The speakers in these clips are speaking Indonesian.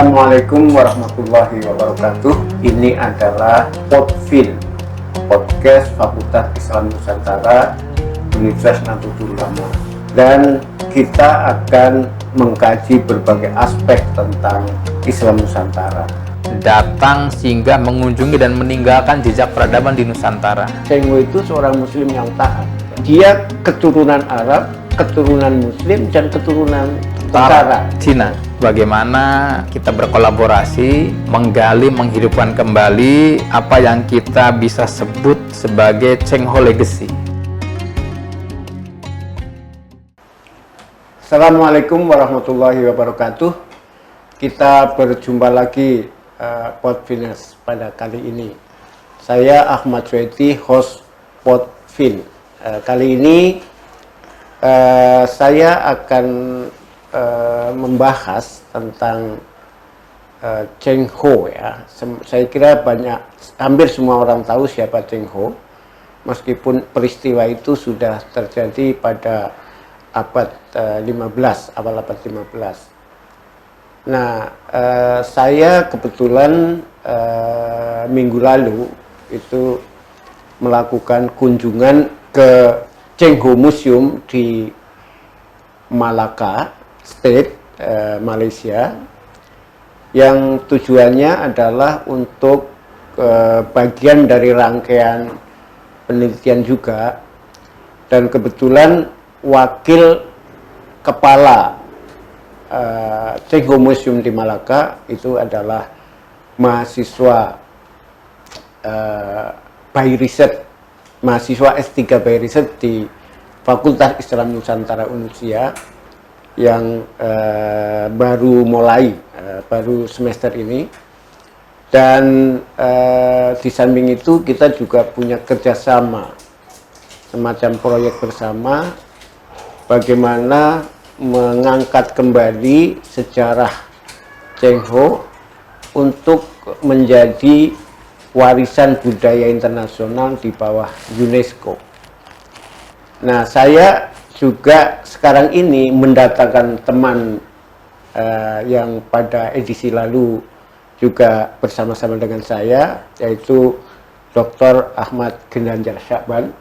Assalamualaikum warahmatullahi wabarakatuh. Ini adalah Podfin, podcast Fakultas Islam Nusantara Universitas Nahdlatul Ulama, dan kita akan mengkaji berbagai aspek tentang Islam Nusantara. Datang, singgah, mengunjungi dan meninggalkan jejak peradaban di Nusantara. Cheng Ho itu seorang Muslim yang taat. Dia keturunan Arab, keturunan Muslim, dan keturunan tentara Cina. Bagaimana kita berkolaborasi, menggali, menghidupkan kembali apa yang kita bisa sebut sebagai Cheng Ho Legacy. Assalamualaikum warahmatullahi wabarakatuh. Kita berjumpa lagi Podfiners pada kali ini. Saya Ahmad Sweti, host Podfin. Kali ini saya akan membahas tentang Cheng Ho ya. Saya kira hampir semua orang tahu siapa Cheng Ho, meskipun peristiwa itu sudah terjadi pada abad 15, awal abad 15. Nah, saya kebetulan minggu lalu itu melakukan kunjungan ke Cheng Ho Museum di Malacca State, Malaysia, yang tujuannya adalah untuk bagian dari rangkaian penelitian juga, dan kebetulan wakil kepala Cheng Ho Museum di Malacca itu adalah mahasiswa mahasiswa S3 Bayriset di Fakultas Islam Nusantara Unusia yang baru mulai, baru semester ini. Dan di samping itu kita juga punya kerjasama, semacam proyek bersama, bagaimana mengangkat kembali sejarah Cheng Ho untuk menjadi warisan budaya internasional di bawah UNESCO. Nah, saya juga sekarang ini mendatangkan teman yang pada edisi lalu juga bersama-sama dengan saya, yaitu Dr. Ahmad Ginanjar Syakban,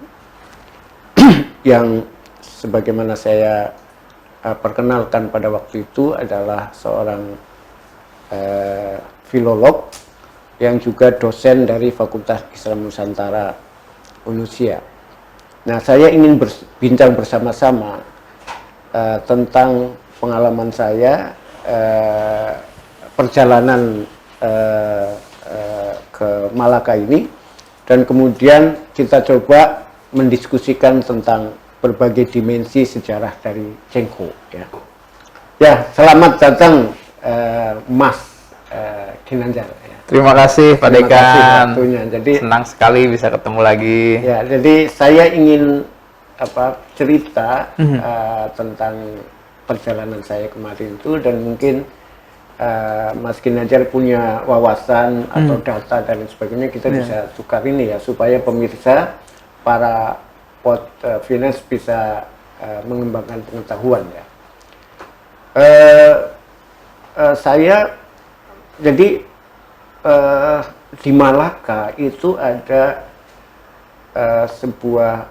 yang sebagaimana saya perkenalkan pada waktu itu adalah seorang filolog yang juga dosen dari Fakultas Islam Nusantara Unusia. Nah, saya ingin berbincang bersama-sama tentang pengalaman saya, perjalanan ke Malacca ini, dan kemudian kita coba mendiskusikan tentang berbagai dimensi sejarah dari Cheng Ho. Ya, selamat datang Mas Ginanjar. Terima kasih Pak Dekan. Jadi senang sekali bisa ketemu lagi. Ya, jadi saya ingin cerita tentang perjalanan saya kemarin itu, dan mungkin Mas Ginanjar punya wawasan atau data dan sebagainya, kita bisa tukar ini ya, supaya pemirsa, para Podfiners bisa mengembangkan pengetahuan ya. Saya jadi di Malacca itu ada sebuah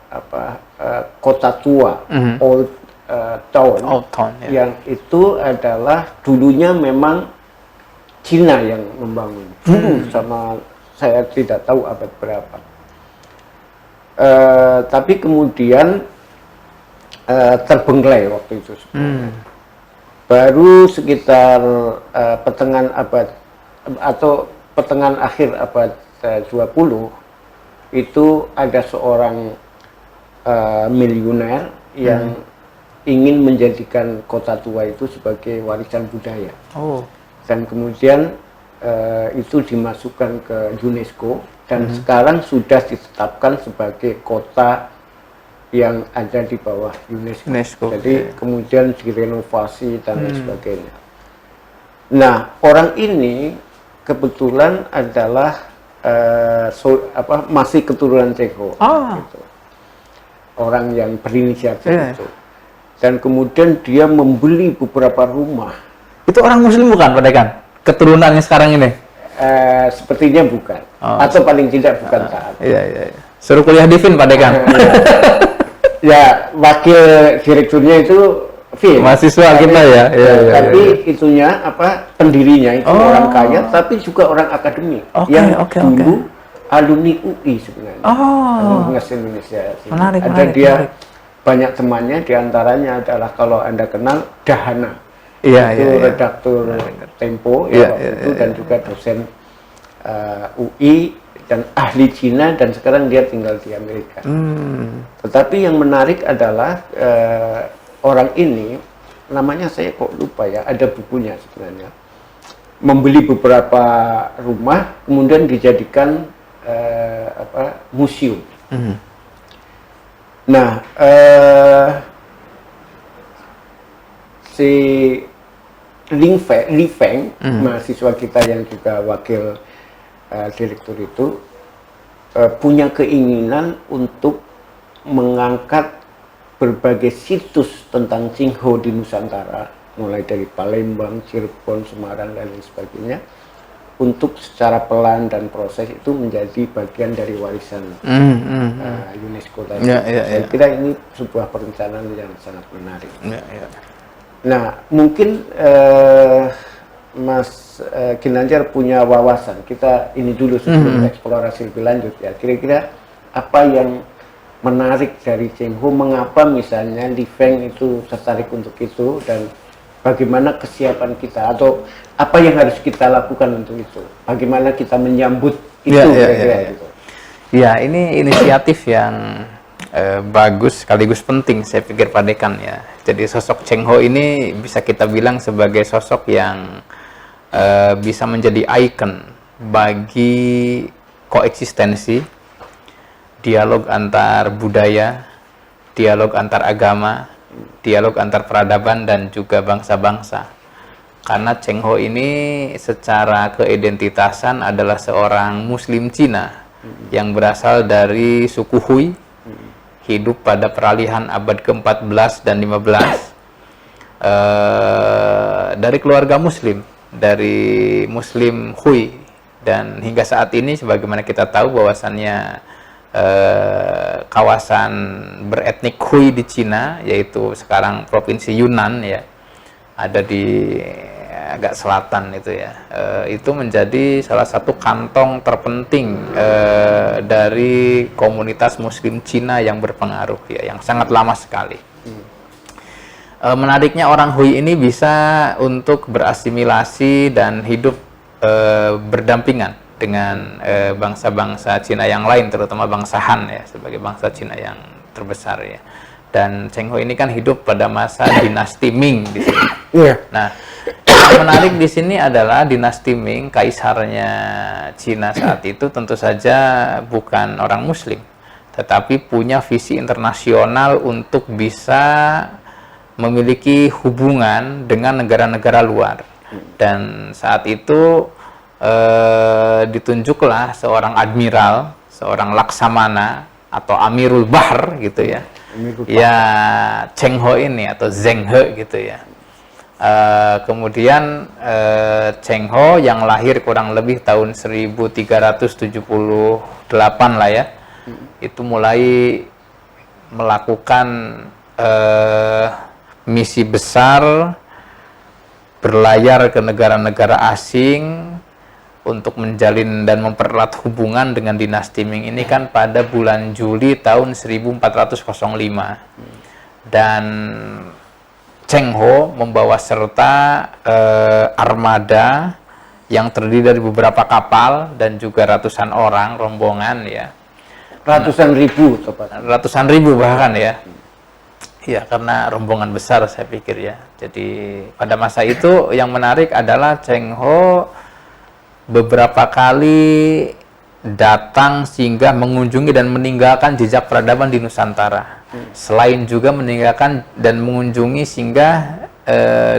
kota tua, old town, ya, yang itu adalah dulunya memang Cina yang membangun, sama saya tidak tahu abad berapa. Tapi kemudian terbengkelai waktu itu. Baru sekitar pertengahan abad atau pertengahan akhir abad 20 itu ada seorang miliuner yang ingin menjadikan kota tua itu sebagai warisan budaya. Dan kemudian itu dimasukkan ke UNESCO, dan sekarang sudah ditetapkan sebagai kota yang ada di bawah UNESCO. Jadi kemudian direnovasi dan lain sebagainya. Nah, orang ini kebetulan adalah masih keturunan Cheng Ho, gitu. Orang yang berinisiatif itu. Dan kemudian dia membeli beberapa rumah. Itu orang Muslim bukan Pak Dekan? keturunannya sekarang ini? Sepertinya bukan, atau paling tidak bukan saat. Iya. Suruh kuliah di FIN Pak Dekan. Ya, wakil direkturnya itu FIN. Mahasiswa kita ya. Tapi itunya pendirinya itu orang kaya, tapi juga orang akademik yang dulu alumni UI sebenarnya. Universitas Indonesia. Menarik. Dia banyak temannya, diantaranya adalah kalau Anda kenal Dahana. Redaktur Tempo itu dan juga dosen UI dan ahli Cina, dan sekarang dia tinggal di Amerika. Tetapi yang menarik adalah orang ini, namanya saya kok lupa ya, ada bukunya sebenarnya, membeli beberapa rumah kemudian dijadikan museum. Nah, si Li Feng, mahasiswa kita yang juga wakil direktur itu, punya keinginan untuk mengangkat berbagai situs tentang Qinghu di Nusantara, mulai dari Palembang, Cirebon, Semarang, dan lain sebagainya, untuk secara pelan dan proses itu menjadi bagian dari warisan UNESCO tadi. Saya kira ini sebuah perencanaan yang sangat menarik. Nah, mungkin Mas Ginanjar punya wawasan. Kita ini dulu sebelum eksplorasi lebih lanjut ya. Kira-kira apa yang menarik dari Qinghu? Mengapa misalnya Li Feng itu tertarik untuk itu, dan bagaimana kesiapan kita atau apa yang harus kita lakukan untuk itu? Bagaimana kita menyambut itu? Gitu. Ya, ini inisiatif yang bagus sekaligus penting, saya pikir Pak Dekan ya. Jadi sosok Qinghu ini bisa kita bilang sebagai sosok yang bisa menjadi ikon bagi koeksistensi, dialog antar budaya, dialog antar agama, dialog antar peradaban dan juga bangsa-bangsa. Karena Qinghu ini secara keidentitasan adalah seorang Muslim Cina yang berasal dari suku Hui, hidup pada peralihan abad ke-14 dan 15, dari keluarga Muslim, dari Muslim Hui, dan hingga saat ini sebagaimana kita tahu bahwasannya kawasan beretnik Hui di Cina, yaitu sekarang provinsi Yunnan ya, ada di agak selatan itu ya, itu menjadi salah satu kantong terpenting dari komunitas Muslim Cina yang berpengaruh ya, yang sangat lama sekali. Menariknya orang Hui ini bisa untuk berasimilasi dan hidup berdampingan dengan bangsa-bangsa Cina yang lain, terutama bangsa Han ya, sebagai bangsa Cina yang terbesar ya. Dan Qinghu ini kan hidup pada masa dinasti Ming di sini. Nah, yang menarik di sini adalah dinasti Ming, kaisarnya Cina saat itu tentu saja bukan orang Muslim, tetapi punya visi internasional untuk bisa memiliki hubungan dengan negara-negara luar. Dan saat itu ditunjuklah seorang admiral, seorang laksamana atau Amirul Bahr gitu ya, ya Qinghu ini atau Zheng He gitu ya. Kemudian Qinghu yang lahir kurang lebih tahun 1378 lah ya, itu mulai melakukan misi besar, berlayar ke negara-negara asing untuk menjalin dan mempererat hubungan dengan dinasti Ming ini kan pada bulan Juli tahun 1405. Dan Qinghu membawa serta armada yang terdiri dari beberapa kapal dan juga ratusan orang rombongan ya. Ratusan ribu tepatnya. Ratusan ribu bahkan ya. Ya, karena rombongan besar saya pikir ya. Jadi pada masa itu yang menarik adalah Qinghu beberapa kali datang singgah mengunjungi dan meninggalkan jejak peradaban di Nusantara. Selain juga meninggalkan dan mengunjungi singgah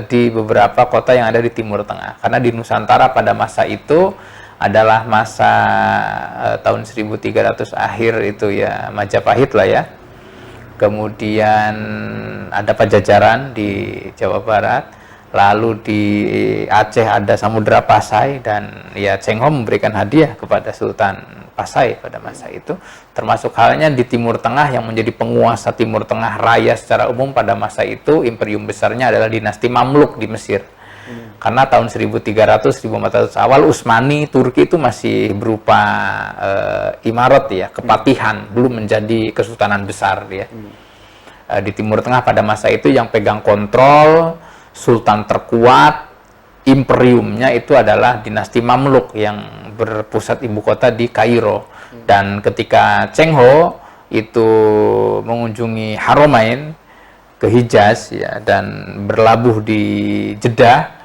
di beberapa kota yang ada di Timur Tengah. Karena di Nusantara pada masa itu adalah masa tahun 1300 akhir itu ya, Majapahit lah ya. Kemudian ada Pajajaran di Jawa Barat, lalu di Aceh ada Samudra Pasai, dan ya Cheng Ho memberikan hadiah kepada Sultan Pasai pada masa itu, termasuk halnya di Timur Tengah yang menjadi penguasa Timur Tengah raya secara umum pada masa itu. Imperium besarnya adalah dinasti Mamluk di Mesir. Karena tahun 1300-1400 awal Utsmani Turki itu masih berupa imarat ya, kepatihan, belum menjadi kesultanan besar ya. Di Timur Tengah pada masa itu yang pegang kontrol, sultan terkuat, imperiumnya itu adalah dinasti Mamluk yang berpusat ibu kota di Kairo. Dan ketika Cheng Ho itu mengunjungi Haramain ke Hijaz ya, dan berlabuh di Jeddah,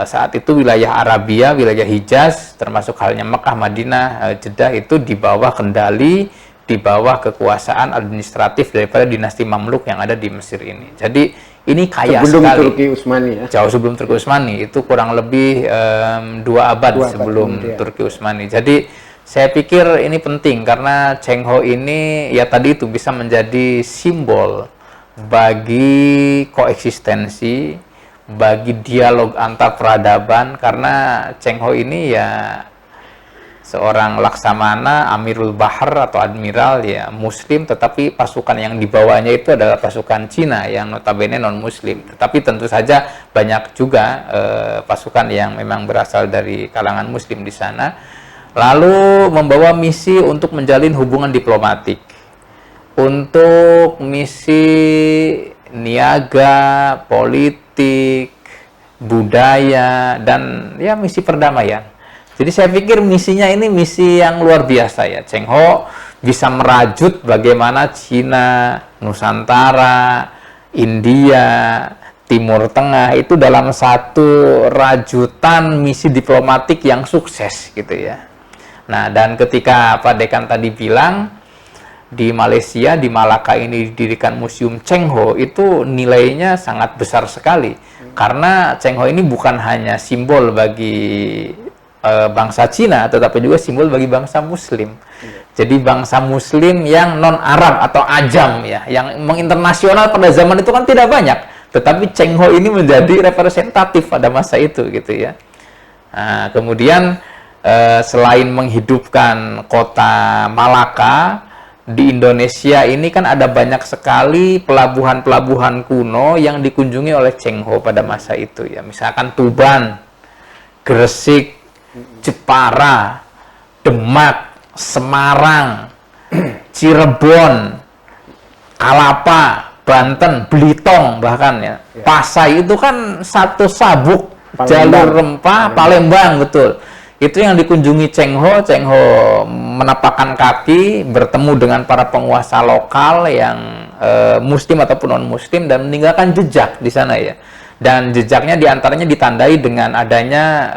saat itu wilayah Arabia, wilayah Hijaz, termasuk halnya Mekah, Madinah, Jeddah itu di bawah kendali, di bawah kekuasaan administratif daripada dinasti Mamluk yang ada di Mesir ini. Jadi ini kaya sebelum sekali. Turki Utsmani ya. Jauh sebelum Turki Utsmani, itu kurang lebih 2 abad sebelum Turki Utsmani. Jadi saya pikir ini penting karena Cheng Ho ini ya tadi itu bisa menjadi simbol bagi koeksistensi, bagi dialog antar peradaban, karena Cheng Ho ini ya seorang laksamana, Amirul Bahar atau admiral ya muslim, tetapi pasukan yang dibawanya itu adalah pasukan Cina yang notabene non muslim. Tetapi tentu saja banyak juga pasukan yang memang berasal dari kalangan muslim di sana. Lalu membawa misi untuk menjalin hubungan diplomatik, untuk misi niaga, politik, budaya, dan ya misi perdamaian. Jadi saya pikir misinya ini misi yang luar biasa ya. Cheng Ho bisa merajut bagaimana Cina, Nusantara, India, Timur Tengah itu dalam satu rajutan misi diplomatik yang sukses gitu ya. Nah, dan ketika Pak Dekan tadi bilang di Malaysia, di Malaka ini didirikan Museum Cheng Ho, itu nilainya sangat besar sekali. Karena Cheng Ho ini bukan hanya simbol bagi bangsa Cina, tetapi juga simbol bagi bangsa Muslim. Jadi bangsa Muslim yang non-Arab atau Ajam ya, yang menginternasional pada zaman itu kan tidak banyak. Tetapi Cheng Ho ini menjadi representatif pada masa itu gitu ya. Nah, kemudian selain menghidupkan kota Malaka, di Indonesia ini kan ada banyak sekali pelabuhan-pelabuhan kuno yang dikunjungi oleh Cheng Ho pada masa itu ya. Misalkan Tuban, Gresik, Jepara, Demak, Semarang, Cirebon, Kalapa, Banten, Belitung bahkan ya. Pasai itu kan satu sabuk jalur rempah, Palembang betul. Itu yang dikunjungi Cheng Ho. Cheng Ho menapakkan kaki, bertemu dengan para penguasa lokal yang muslim ataupun non-muslim, dan meninggalkan jejak di sana ya. Dan jejaknya diantaranya ditandai dengan adanya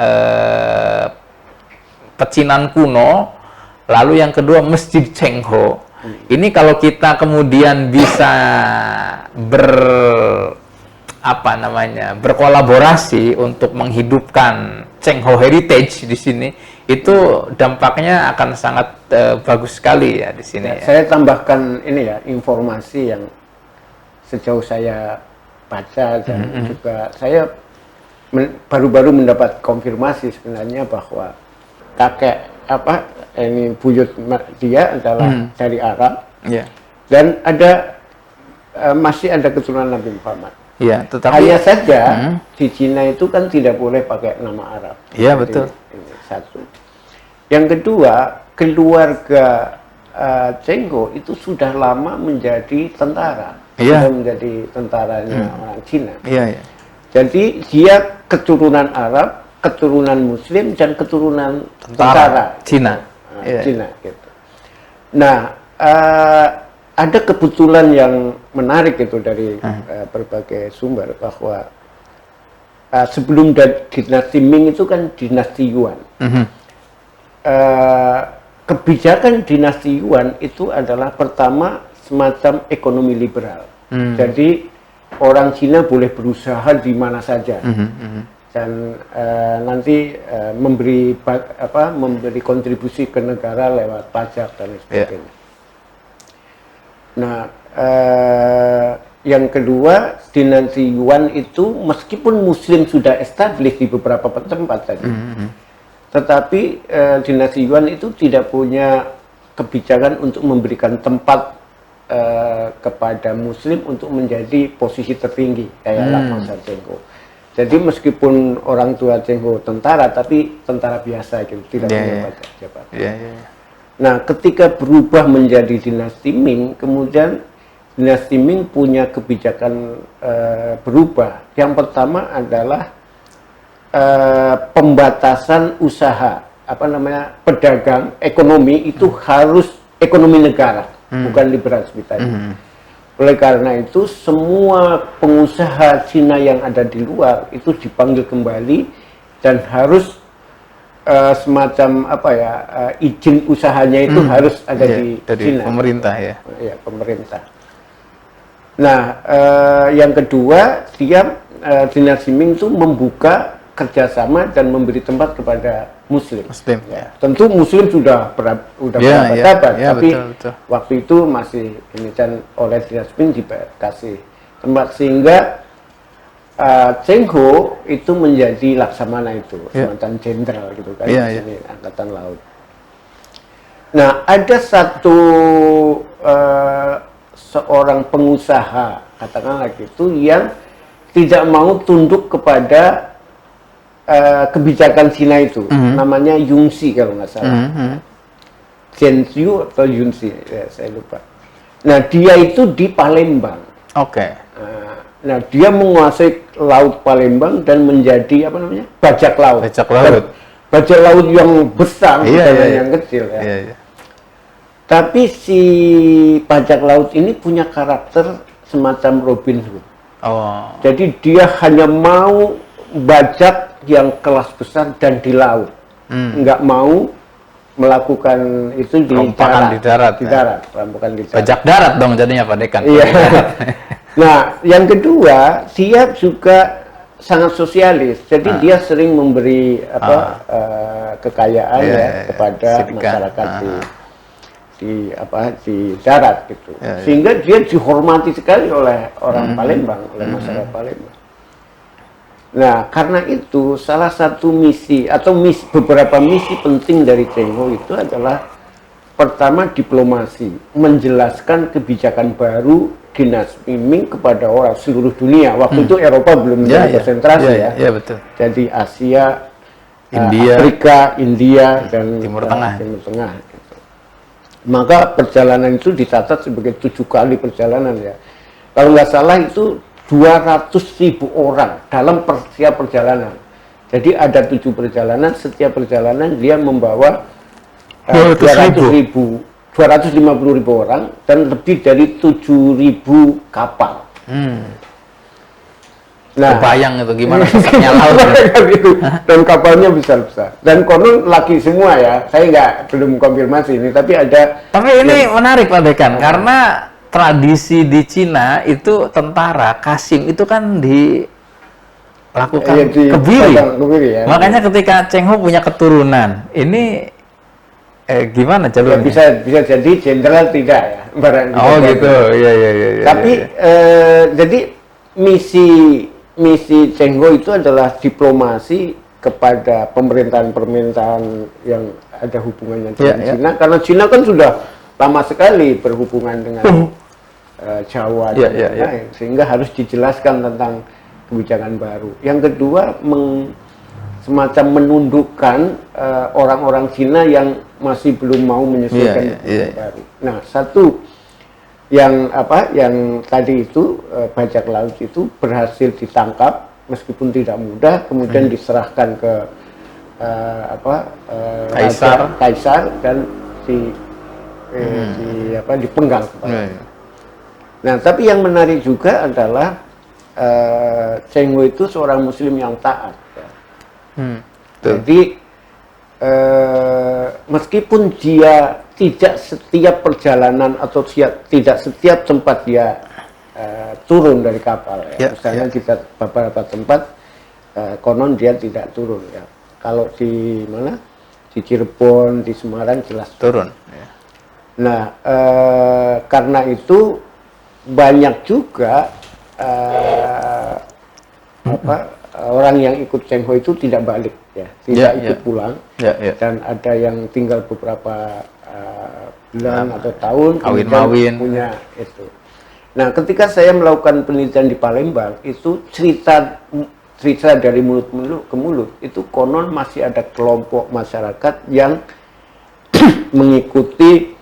pecinan kuno, lalu yang kedua Masjid Cheng Ho. Ini kalau kita kemudian bisa berkolaborasi untuk menghidupkan Cheng Ho Heritage di sini, itu dampaknya akan sangat bagus sekali ya di sini. Ya. Saya tambahkan ini ya, informasi yang sejauh saya baca dan juga saya baru-baru mendapat konfirmasi sebenarnya bahwa kakek ini buyut dia adalah dari Arab, dan masih ada keturunan Nabi Muhammad. Ya, tetapi hanya saja di Cina itu kan tidak boleh pakai nama Arab. Iya betul. Ini satu. Yang kedua, keluarga Cheng Ho itu sudah lama menjadi tentara, sudah menjadi tentaranya orang Cina. Iya. Jadi dia keturunan Arab, keturunan Muslim, dan keturunan tentara Cina. Cina gitu. Nah, ada kebetulan yang menarik itu dari berbagai sumber bahwa sebelum dinasti Ming itu kan dinasti Yuan. Kebijakan dinasti Yuan itu adalah pertama semacam ekonomi liberal. Jadi orang Cina boleh berusaha di mana saja. Dan nanti memberi kontribusi ke negara lewat pajak dan sebagainya. Nah, yang kedua, dinasti Yuan itu meskipun Muslim sudah established di beberapa tempat tadi, tetapi dinasti Yuan itu tidak punya kebijakan untuk memberikan tempat kepada Muslim untuk menjadi posisi tertinggi kayak Masa Cheng Ho. Jadi meskipun orang tua Cheng Ho tentara, tapi tentara biasa gitu, tidak punya jabatan. Nah, ketika berubah menjadi dinasti Ming, kemudian dinasti Ming punya kebijakan berubah. Yang pertama adalah pembatasan usaha, pedagang ekonomi itu harus ekonomi negara, bukan liberalisme tadi. Oleh karena itu, semua pengusaha Cina yang ada di luar itu dipanggil kembali dan harus semacam izin usahanya itu harus ada di dari Cina. Pemerintah ya. Ya, pemerintah. Nah, yang kedua, dinasti Ming itu membuka kerjasama dan memberi tempat kepada Muslim. Ya. Tentu Muslim sudah berabad-abad, tapi betul. Waktu itu masih ini dan oleh dinasti Ming dikasih tempat sehingga Cheng Ho itu menjadi laksamana itu, semacam jenderal gitu kan, ini angkatan laut. Nah, ada satu seorang pengusaha, katakanlah gitu, yang tidak mau tunduk kepada kebijakan Cina itu, namanya Yunxi kalau nggak salah, Zhenxiu atau Yunxi, ya, saya lupa. Nah, dia itu di Palembang. Nah, dia menguasai laut Palembang dan menjadi bajak laut. Bajak laut yang besar, bukan yang kecil ya. Tapi si bajak laut ini punya karakter semacam Robin Hood. Jadi dia hanya mau bajak yang kelas besar dan di laut, nggak mau melakukan itu di darat. Perampokan di darat. Bajak darat dong jadinya Pak Dekan. Iya. Nah, yang kedua, dia juga sangat sosialis. Jadi dia sering memberi kekayaan kepada masyarakat di darat gitu. Sehingga dia dihormati sekali oleh orang Palembang, oleh masyarakat Palembang. Nah, karena itu salah satu misi atau beberapa misi penting dari Cheng Ho itu adalah pertama diplomasi, menjelaskan kebijakan baru dinasti Ming kepada orang seluruh dunia. Waktu itu Eropa belum menjadi konsentrasi betul. Jadi Asia, India, Afrika, India dan Timur Tengah. Gitu. Maka perjalanan itu dicatat sebagai 7 kali perjalanan ya. Kalau nggak salah itu 200.000 orang dalam setiap perjalanan. Jadi ada 7 perjalanan, setiap perjalanan dia membawa 250.000 orang dan lebih dari 7.000 kapal. Nah, kebayang itu gimana sesaknya laut gitu. Dan kapalnya besar-besar. Dan konon laki semua ya. Saya belum konfirmasi ini, tapi ada. Tapi ini menarik Pak Dekan, karena tradisi di Cina itu tentara Kasim itu kan dilakukan kebiri. Ya. Makanya ketika Cheng Ho punya keturunan, ini gimana jalurnya? Bisa jadi jenderal tidak ya. Gitu. Iya. Tapi jadi misi Cheng Ho itu adalah diplomasi kepada pemerintahan-pemerintahan yang ada hubungannya dengan Cina, karena Cina kan sudah lama sekali berhubungan dengan Jawa dan lain-lain, sehingga harus dijelaskan tentang kebijakan baru. Yang kedua, semacam menundukkan orang-orang Cina yang masih belum mau menyesuaikan kebijakan baru. Nah, satu yang tadi itu bajak laut itu berhasil ditangkap meskipun tidak mudah, kemudian diserahkan ke Kaisar dan dipenggal. Nah, tapi yang menarik juga adalah Cheng Ho itu seorang Muslim yang taat. Jadi meskipun dia tidak setiap perjalanan atau tidak setiap tempat dia turun dari kapal, misalnya kita beberapa tempat konon dia tidak turun ya. Kalau di mana? Di Cirebon, di Semarang jelas turun. Nah, karena itu banyak juga orang yang ikut Cheng Ho itu tidak balik ya, tidak ikut pulang, dan ada yang tinggal beberapa bulan atau tahun, kawin-mawin punya itu. Nah, ketika saya melakukan penelitian di Palembang, itu cerita dari mulut ke mulut, itu konon masih ada kelompok masyarakat yang mengikuti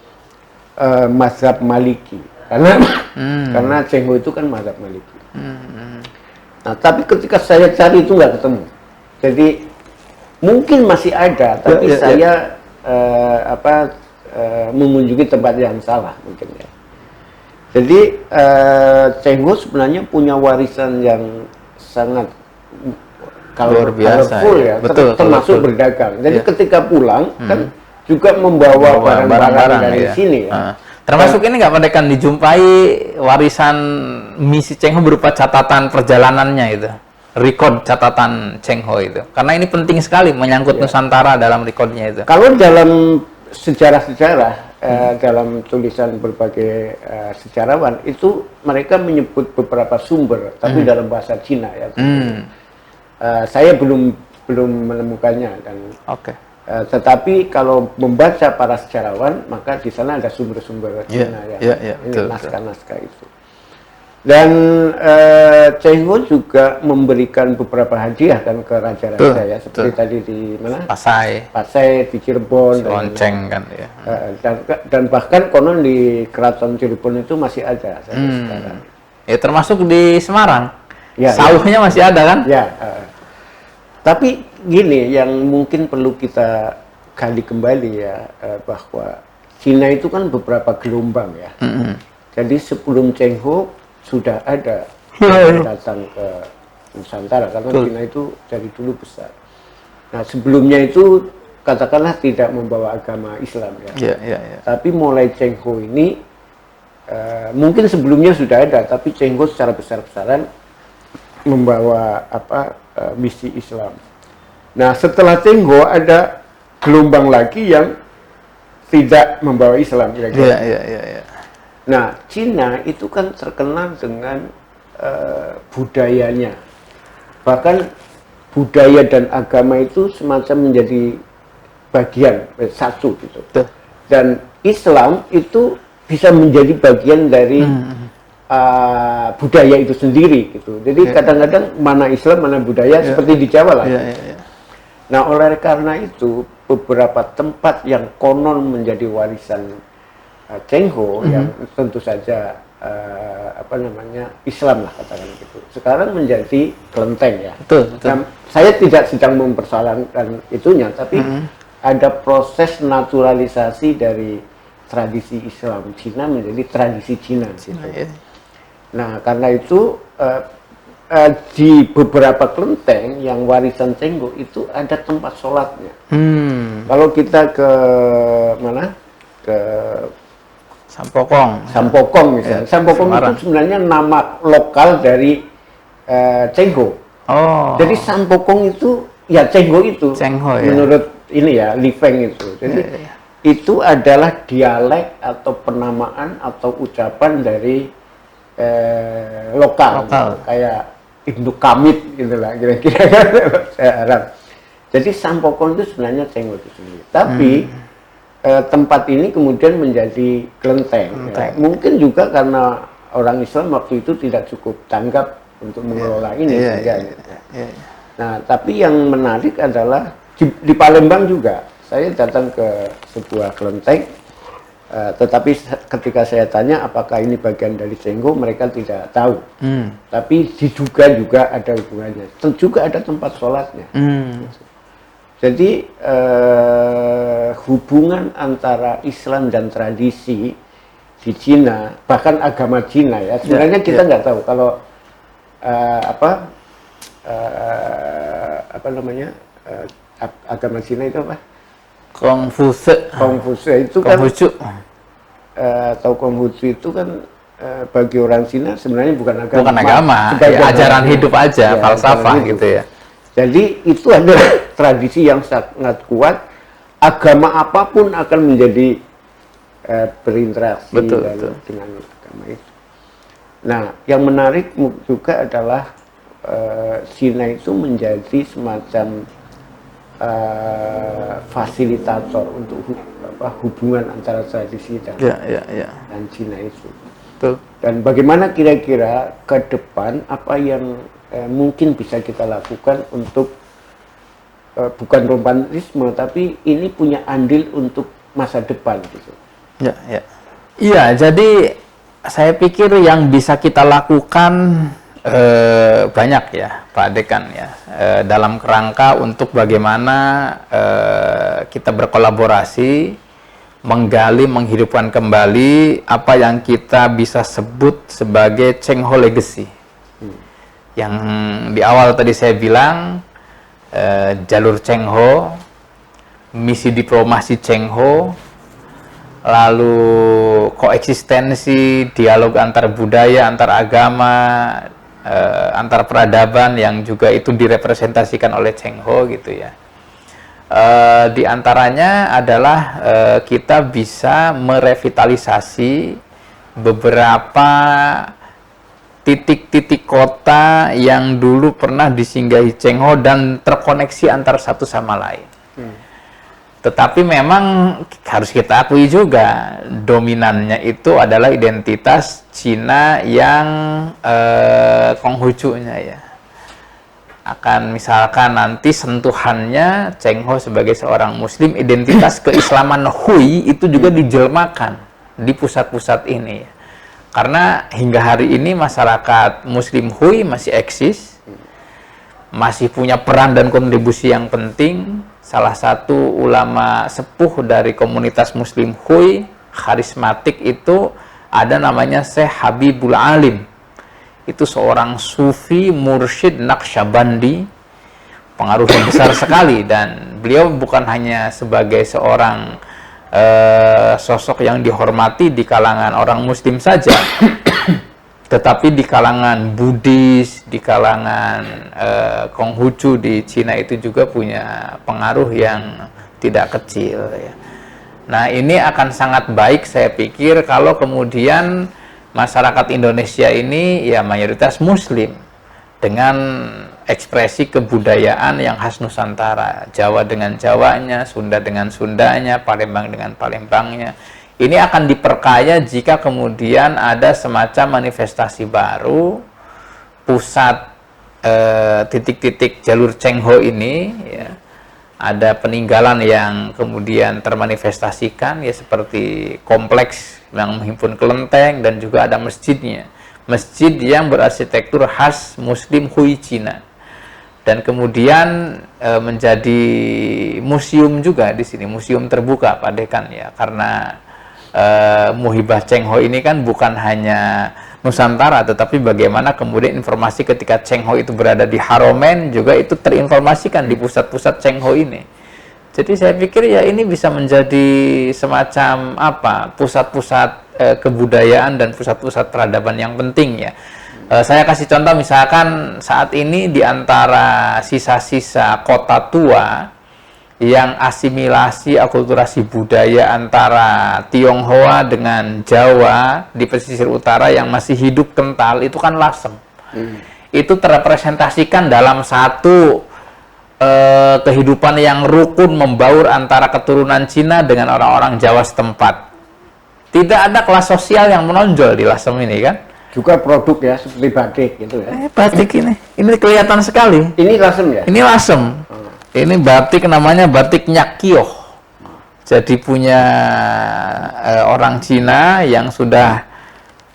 mazhab Maliki, karena Cheng Ho itu kan mazhab Maliki. Nah, tapi ketika saya cari itu nggak ketemu. Jadi mungkin masih ada, tapi saya mengunjungi tempat yang salah mungkin ya. Jadi Cheng Ho sebenarnya punya warisan yang sangat luar biasa ya, termasuk berdagang. Jadi ketika pulang kan juga membawa barang-barang dari sini ya. Termasuk ini nggak Pak Dekan dijumpai warisan misi Cheng Ho berupa catatan perjalanannya itu, record catatan Cheng Ho itu, karena ini penting sekali menyangkut Nusantara dalam recordnya itu. Kalau dalam sejarah-sejarah dalam tulisan berbagai sejarawan itu mereka menyebut beberapa sumber, tapi dalam bahasa Cina ya. Saya belum menemukannya dan. Tetapi kalau membaca para sejarawan, maka di sana ada sumber-sumber Cina ini naskah-naskah itu. Dan Cheng Ho juga memberikan beberapa hadiah kan ke raja-raja ya, seperti tadi di mana? Pasai di Cirebon, Lonceng kan ya. Dan bahkan konon di Keraton Cirebon itu masih ada sekarang. Ya termasuk di Semarang. Sauhnya masih ada kan? Ya. Tapi gini, yang mungkin perlu kita gali kembali ya, bahwa Cina itu kan beberapa gelombang ya. Jadi sebelum Cheng Ho sudah ada yang datang ke Nusantara, karena Cina itu dari dulu besar. Nah sebelumnya itu katakanlah tidak membawa agama Islam ya. Tapi mulai Cheng Ho ini, mungkin sebelumnya sudah ada, tapi Cheng Ho secara besar-besaran membawa misi Islam. Nah setelah Cheng Ho ada gelombang lagi yang tidak membawa Islam kira-kira. Nah Cina itu kan terkenal dengan budayanya, bahkan budaya dan agama itu semacam menjadi bagian satu gitu. Dan Islam itu bisa menjadi bagian dari budaya itu sendiri gitu. Jadi kadang-kadang mana Islam mana budaya seperti di Jawa lah. Nah oleh karena itu beberapa tempat yang konon menjadi warisan Cheng Ho yang tentu saja Islam lah katakan gitu, sekarang menjadi kelenteng ya. Nah, saya tidak sedang mempersoalkan itunya, tapi ada proses naturalisasi dari tradisi Islam Cina menjadi tradisi Cina gitu. Nah, karena itu di beberapa kelenteng yang warisan Cheng Ho itu ada tempat sholatnya. Kalau kita ke mana? Ke Sampokong misalnya. Sampokong itu sebenarnya nama lokal dari Cheng Ho. Jadi Sampokong itu ya Cheng Ho itu. Menurut ini ya, Li Feng itu. Jadi itu adalah dialek atau penamaan atau ucapan dari lokal. Kayak Ibnu Kamit gitu lah kira-kira saya harap. Jadi Sampokong itu sebenarnya Cheng Ho itu sendiri. Tapi tempat ini kemudian menjadi kelenteng. Ya. Mungkin juga karena orang Islam waktu itu tidak cukup tanggap untuk mengelola ini. Nah, tapi yang menarik adalah di Palembang juga. Saya datang ke sebuah kelenteng, tetapi ketika saya tanya apakah ini bagian dari Cheng Ho, mereka tidak tahu. Tapi diduga juga ada hubungannya. Juga ada tempat sholatnya. Jadi hubungan antara Islam dan tradisi di Cina, bahkan agama Cina ya, sebenarnya kita nggak tahu kalau agama Cina itu apa? Konghucu itu kan atau Konghucu itu kan bagi orang Cina sebenarnya bukan agama, ajaran hidup aja, falsafah gitu ya. Jadi itu adalah tradisi yang sangat kuat. Agama apapun akan menjadi berinteraksi dengan agama itu. Nah, yang menarik juga adalah Cina itu menjadi semacam fasilitator untuk hubungan antara tradisi dan Cina itu. Betul. Dan bagaimana kira-kira ke depan apa yang mungkin bisa kita lakukan untuk bukan romantisme, tapi ini punya andil untuk masa depan gitu. Iya, jadi saya pikir yang bisa kita lakukan banyak ya, Pak Dekan ya, dalam kerangka untuk bagaimana kita berkolaborasi, menggali, menghidupkan kembali apa yang kita bisa sebut sebagai Cheng Ho Legacy. Yang di awal tadi saya bilang, jalur Cheng Ho, misi diplomasi Cheng Ho, lalu koeksistensi, dialog antar budaya, antar agama, antar peradaban yang juga itu direpresentasikan oleh Cheng Ho gitu ya. Di antaranya adalah kita bisa merevitalisasi beberapa titik-titik kota yang dulu pernah disinggahi Cheng Ho dan terkoneksi antar satu sama lain. Tetapi memang harus kita akui juga dominannya itu adalah identitas Cina yang Konghucunya ya. Akan misalkan nanti sentuhannya Cheng Ho sebagai seorang muslim, identitas keislaman Hui itu juga dijelmakan di pusat-pusat ini ya. Karena hingga hari ini masyarakat muslim Hui masih eksis, masih punya peran dan kontribusi yang penting. Salah satu ulama sepuh dari komunitas muslim Hui, karismatik itu ada namanya Syekh Habibul Alim. Itu seorang sufi mursyid Naqsyabandi, pengaruhnya besar sekali, dan beliau bukan hanya sebagai seorang sosok yang dihormati di kalangan orang muslim saja, tetapi di kalangan Buddhis, di kalangan Konghucu di Cina itu juga punya pengaruh yang tidak kecil ya. Nah, ini akan sangat baik saya pikir kalau kemudian masyarakat Indonesia ini ya mayoritas muslim dengan ekspresi kebudayaan yang khas Nusantara, Jawa dengan Jawanya, Sunda dengan Sundanya, Palembang dengan Palembangnya. Ini akan diperkaya jika kemudian ada semacam manifestasi baru, pusat titik-titik jalur Cheng Ho ini, ya, ada peninggalan yang kemudian termanifestasikan, ya seperti kompleks yang menghimpun kelenteng dan juga ada masjidnya. Masjid yang berarsitektur khas Muslim Hui Cina. Dan kemudian menjadi museum juga di sini, museum terbuka Pak Dekan ya, karena Muhibah Cheng Ho ini kan bukan hanya Nusantara, tetapi bagaimana kemudian informasi ketika Cheng Ho itu berada di Haromen juga itu terinformasikan di pusat-pusat Cheng Ho ini. Jadi saya pikir ya ini bisa menjadi semacam apa, pusat-pusat kebudayaan dan pusat-pusat peradaban yang penting ya. Saya kasih contoh misalkan saat ini di antara sisa-sisa kota tua yang asimilasi akulturasi budaya antara Tionghoa dengan Jawa di pesisir utara yang masih hidup kental itu kan Lasem. Itu terrepresentasikan dalam satu kehidupan yang rukun membaur antara keturunan Cina dengan orang-orang Jawa setempat. Tidak ada kelas sosial yang menonjol di Lasem ini kan. Juga produk ya seperti batik gitu ya. Batik ini kelihatan sekali. Ini Lasem ya? Ini Lasem. Ini batik namanya batik Nyakkyoh. Jadi punya orang Cina yang sudah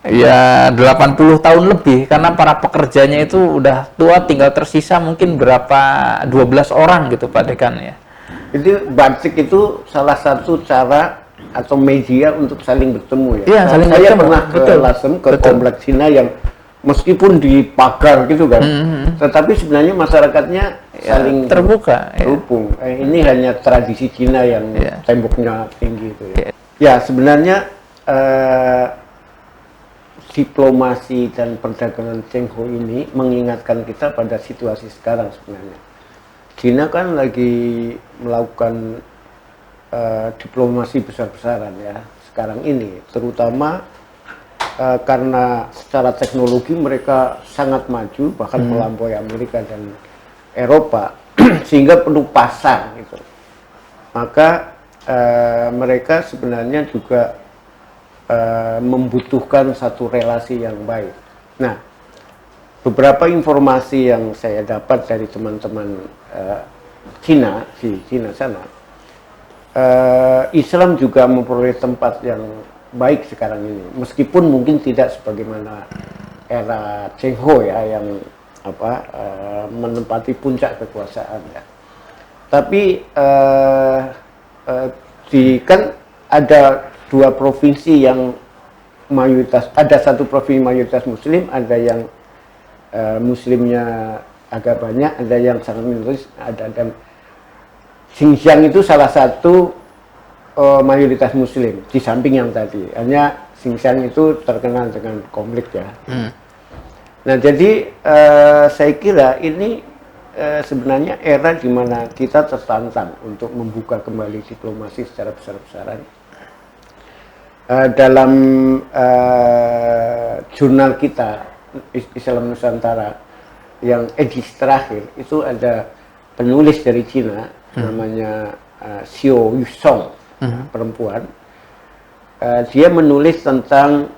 ya 80 tahun lebih, karena para pekerjanya itu udah tua, tinggal tersisa mungkin berapa 12 orang gitu Pak Dekan ya. Jadi batik itu salah satu cara atau media untuk saling bertemu ya. Iya, saling saya bertemu. pernah ke Lasem, ke kompleks Cina yang meskipun dipagar gitu kan, tetapi sebenarnya masyarakatnya saling terbuka, terhubung. Ini hanya tradisi Cina yang temboknya tinggi itu ya. Ya sebenarnya diplomasi dan perdagangan Cheng Ho ini mengingatkan kita pada situasi sekarang sebenarnya. Cina kan lagi melakukan diplomasi besar-besaran ya sekarang ini, terutama karena secara teknologi mereka sangat maju, bahkan melampaui Amerika dan Eropa, sehingga perlu pasar gitu. Maka mereka sebenarnya juga membutuhkan satu relasi yang baik. Nah, beberapa informasi yang saya dapat dari teman-teman Cina, di Cina sana, Islam juga memperoleh tempat yang baik sekarang ini, meskipun mungkin tidak sebagaimana era Cheng Ho ya, yang menempati puncak kekuasaan ya. Tapi kan ada dua provinsi yang mayoritas, ada satu provinsi mayoritas Muslim, ada yang Muslimnya agak banyak, ada yang sangat minoritas, dan Xinjiang itu salah satu mayoritas Muslim di samping yang tadi. Hanya Xinjiang itu terkenal dengan konflik ya. Nah, jadi saya kira ini sebenarnya era di mana kita tertantang untuk membuka kembali diplomasi secara besar-besaran. Dalam jurnal kita Islam Nusantara yang edisi terakhir itu ada penulis dari Cina namanya Xiao Yusong, perempuan. Dia menulis tentang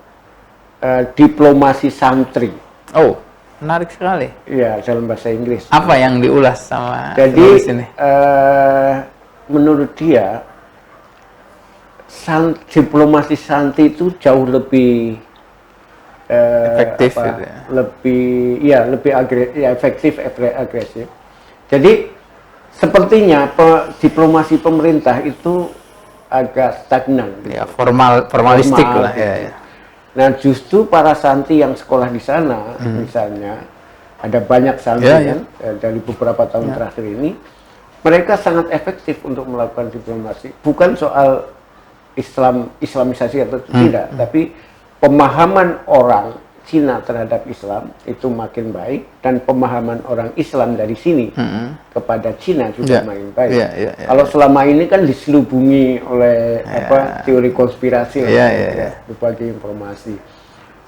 diplomasi santri. Oh, menarik sekali. Iya, dalam bahasa Inggris. Apa yang diulas sama penulis ini? Menurut dia, diplomasi santri itu jauh lebih efektif, gitu ya? lebih efektif, agresif. Jadi sepertinya diplomasi pemerintah itu agak stagnan. Ya, formalistik lah gitu. ya. Nah, justru para santri yang sekolah di sana, misalnya ada banyak santri kan dari beberapa tahun terakhir ini, mereka sangat efektif untuk melakukan diplomasi. Bukan soal Islamisasi atau tidak, tapi pemahaman orang Cina terhadap Islam itu makin baik, dan pemahaman orang Islam dari sini kepada Cina juga makin baik. Kalau selama ini kan diselubungi oleh teori konspirasi, berbagai informasi,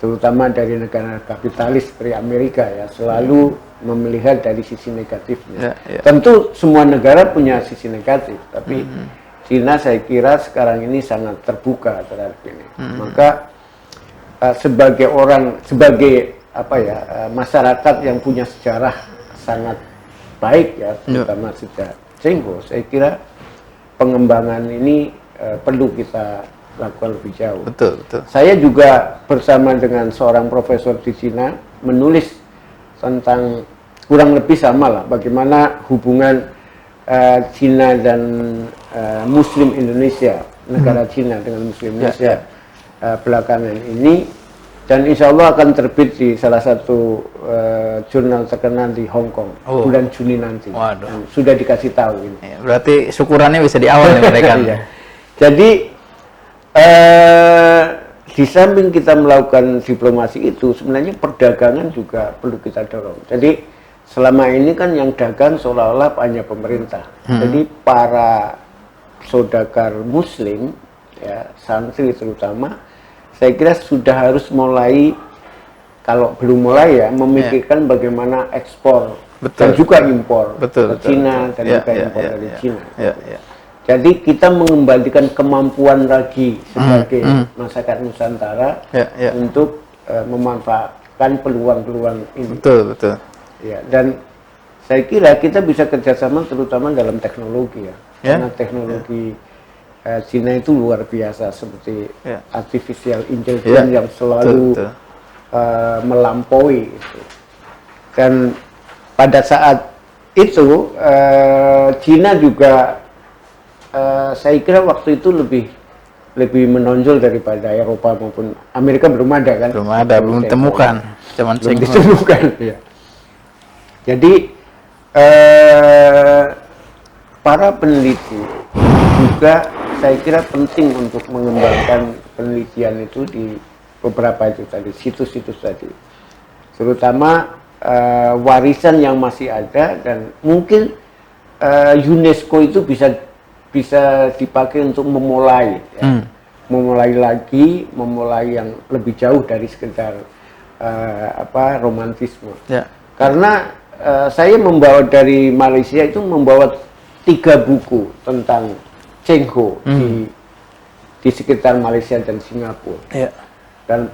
terutama dari negara kapitalis seperti Amerika ya, selalu melihat dari sisi negatifnya. Tentu semua negara punya sisi negatif, tapi Cina saya kira sekarang ini sangat terbuka terhadap ini. Maka sebagai masyarakat yang punya sejarah sangat baik ya, terutama sejak Cheng Ho, saya kira pengembangan ini perlu kita lakukan lebih jauh. Betul. Saya juga bersama dengan seorang profesor di Cina menulis tentang kurang lebih sama lah, bagaimana hubungan Cina dan Muslim Indonesia, negara Cina dengan Muslim Indonesia belakangan ini, dan insya Allah akan terbit di salah satu jurnal terkenal di Hong Kong bulan Juni nanti. Dan sudah dikasih tahu ini. Ya, berarti syukurannya bisa di awal ya mereka. Jadi di samping kita melakukan diplomasi itu, sebenarnya perdagangan juga perlu kita dorong. Jadi selama ini kan yang dagang seolah-olah hanya pemerintah. Jadi para saudagar Muslim, ya, santri terutama, saya kira sudah harus mulai, kalau belum mulai ya, memikirkan bagaimana ekspor dan juga impor ke Cina dan juga impor dari Cina. Jadi kita mengembalikan kemampuan lagi sebagai masyarakat Nusantara untuk memanfaatkan peluang-peluang ini. Betul. Ya, dan saya kira kita bisa kerjasama terutama dalam teknologi ya, karena teknologi Cina itu luar biasa, seperti artificial intelligence yang selalu melampaui itu. Dan pada saat itu Cina juga saya kira waktu itu lebih menonjol daripada Eropa maupun Amerika. Belum ada kan? Belum ditemukan. Belum ditemukan. Ya. Jadi para peneliti juga saya kira penting untuk mengembangkan penelitian itu di beberapa itu tadi, situs-situs tadi, terutama warisan yang masih ada, dan mungkin UNESCO itu bisa dipakai untuk memulai ya, memulai yang lebih jauh dari sekedar romantisme. Karena saya membawa dari Malaysia itu membawa 3 buku tentang Cheng Ho di sekitar Malaysia dan Singapura. Dan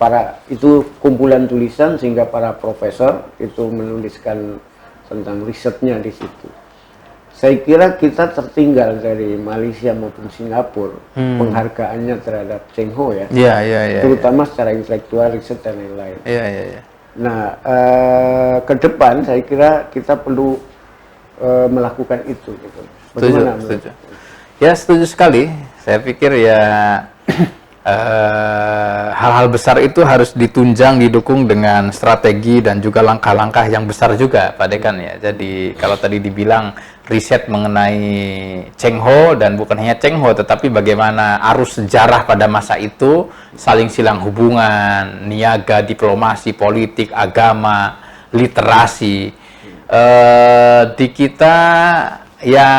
itu kumpulan tulisan sehingga para profesor itu menuliskan tentang risetnya di situ. Saya kira kita tertinggal dari Malaysia maupun Singapura penghargaannya terhadap Cheng Ho ya. Terutama secara intelektual, riset dan lain-lain. Nah, ke depan saya kira kita perlu melakukan itu. Gitu. Bagaimana? Setuju. Ya, setuju sekali. Saya pikir ya hal-hal besar itu harus ditunjang, didukung dengan strategi dan juga langkah-langkah yang besar juga, Pak Dekan ya. Jadi kalau tadi dibilang riset mengenai Cheng Ho, dan bukan hanya Cheng Ho, tetapi bagaimana arus sejarah pada masa itu, saling silang hubungan, niaga, diplomasi, politik, agama, literasi, di kita ya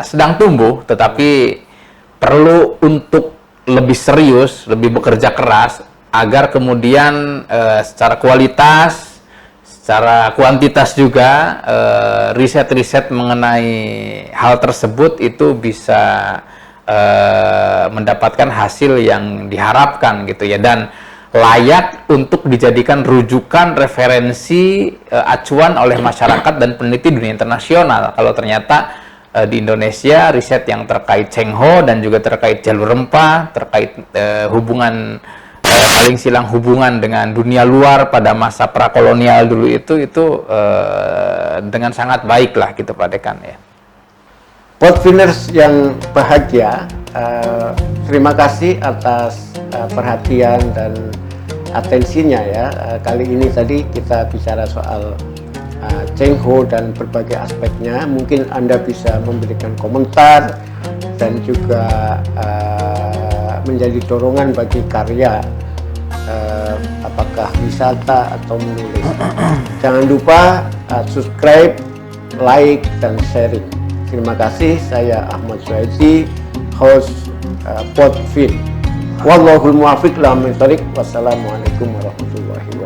sedang tumbuh, tetapi perlu untuk lebih serius, lebih bekerja keras agar kemudian secara kualitas, secara kuantitas juga riset-riset mengenai hal tersebut itu bisa mendapatkan hasil yang diharapkan gitu ya, dan layak untuk dijadikan rujukan, referensi, acuan oleh masyarakat dan peneliti dunia internasional. Kalau ternyata di Indonesia riset yang terkait Cheng Ho dan juga terkait jalur rempah, terkait hubungan saling silang hubungan dengan dunia luar pada masa prakolonial dulu itu dengan sangat baik lah gitu Pak Dekan ya. Podviners yang bahagia, terima kasih atas perhatian dan atensinya ya. Kali ini tadi kita bicara soal Cheng Ho dan berbagai aspeknya. Mungkin Anda bisa memberikan komentar dan juga menjadi dorongan bagi karya, apakah wisata atau menulis. Jangan lupa subscribe, like, dan sharing. Terima kasih. Saya Ahmad Suhaiji, host Podvin. Wallahul muwaffiq ila aqwamit thoriq. Wassalamualaikum warahmatullahi wabarakatuh.